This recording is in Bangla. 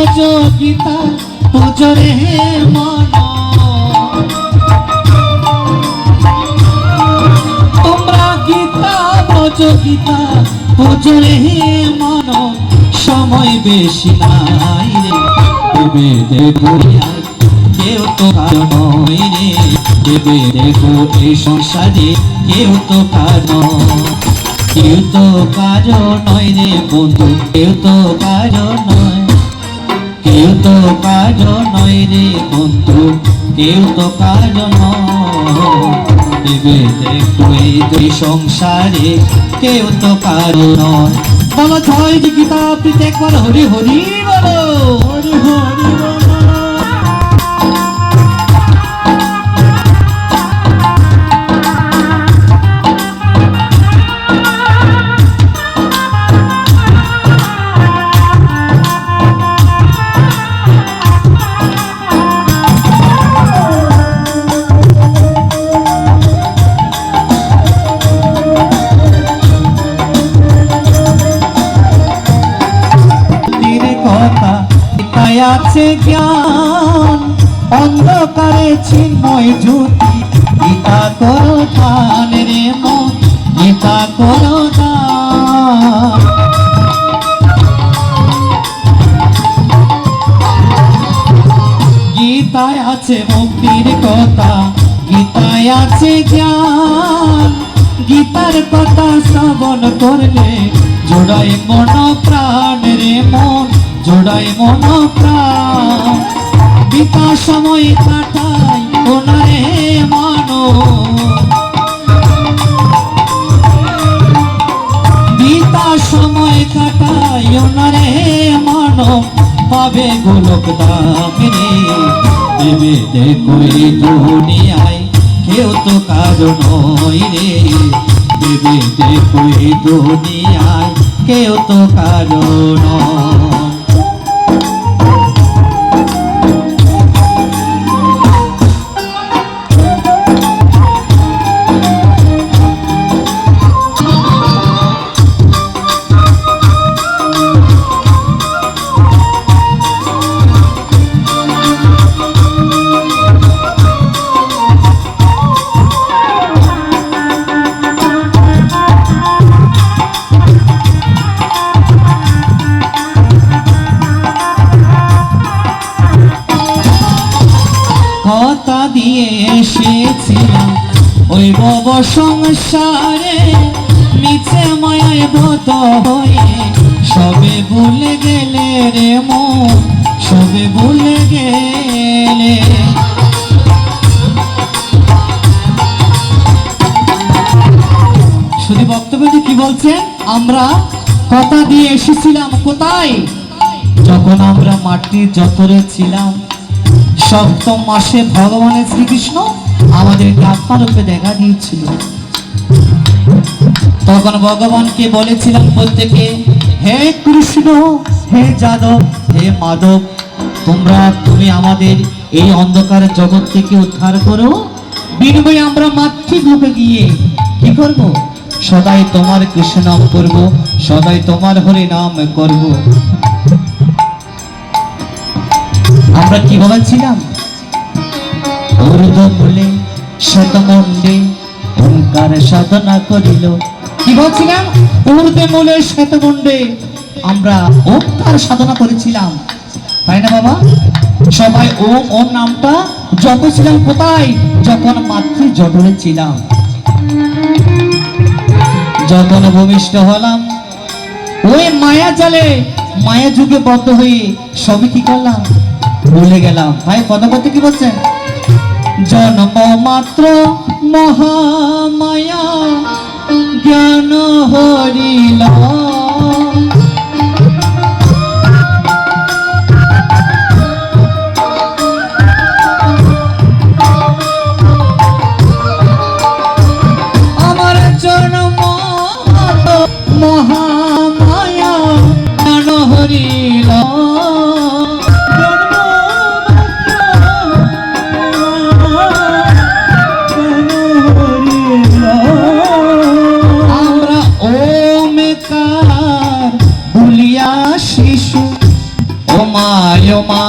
বোঝো গীতা বোঝো রে মন, তোমরা গীতা বোঝো গীতা বোঝো রে মন, সময় বেশি নাই রে দেবে দেখো কেউ তো কারো নয় রে, দেবে দেখো এই সংসারে কেউ তো কারো, কেউ তো কারো নয় রে বন্ধু, কেউ তো কারো নয়, কেউ তো কারো নয় রে বন্ধু, কেউ তো কারো নয়, দেবে দেখো এই দুই সংসারে কেউ তো কারো নয়। বলো জয় গীতা প্রীতি একবার হরি হরি বলো, হরি হরি বলো। আছে জ্ঞান অন্ধকারে চিন্ময় জ্যোতি, গীতা করো দান রে মন, গীতা করো দান। গীতায় আছে মুক্তির কথা, গীতায় আছে জ্ঞান, গীতার কথা শ্রবণ করলে জোড়ায় মন প্রাণ রে মন, জোড়ায় মন প্রাণ। গীতা সময় কাটাই ওনারে মানো, গীতা সময় কাটাই ওনারে মানো, পাবে গোলক ধাম রে, দেবে দেখো এই দুনিয়ায় কেউ তো কারো নয় রে, দেবে দেখো এই দুনিয়ায় কেউ তো কারো নয়। কথা দিয়ে এসেছিলাম ওই ভব সংসারে, মিছে মায়ায় ব্রত হয়ে সবে ভুলে গেলে রে মন, সবে ভুলে গেলে। শুধু বক্তব্যটি কি বলছেন, আমরা কথা দিয়ে এসেছিলাম কোথায়, যখন আমরা মাটির জতরে ছিলাম, সপ্তম মাসে ভগবানের শ্রীকৃষ্ণ আমাদের আত্মারূপে দেখা দিয়েছিল। তখন ভগবানকে বলেছিলাম প্রত্যেকে, হে কৃষ্ণ, হে যাদব, হে মাধব, তুমি আমাদের এই অন্ধকার জগৎ থেকে উদ্ধার করো, বিনিময়ে আমরা মাতৃভূমে গিয়ে কি করব, সদাই তোমার কৃষ্ণ নাম করব, সদাই তোমার হরি নাম করব। আমরা কি বলেছিলাম, ঊর্ধ্বমূলে শ্বেতমণ্ডে ওঙ্কার সাধনা করিল, কি বলছিলাম, ঊর্ধ্বমূলে শ্বেতমণ্ডে আমরা ওঙ্কার সাধনা করেছিলাম, তাই না বাবা? সবাই ওম ওম নামটা জপেছিলাম কোথায়, যখন মাতৃ জঠরে ছিলাম। যখন ভূমিষ্ঠ হলাম ওই মায়া জালে, মায়া যুগে বদ্ধ হয়ে সবই কি করলাম, ভুলে গেলাম। ভাই কথা বলতে কি বলছেন, জন্ম মাত্র মহামায়া জ্ঞান হরিল, আমার জন্ম মহামায়া জ্ঞান হরিল, আমরা ওম মায় মা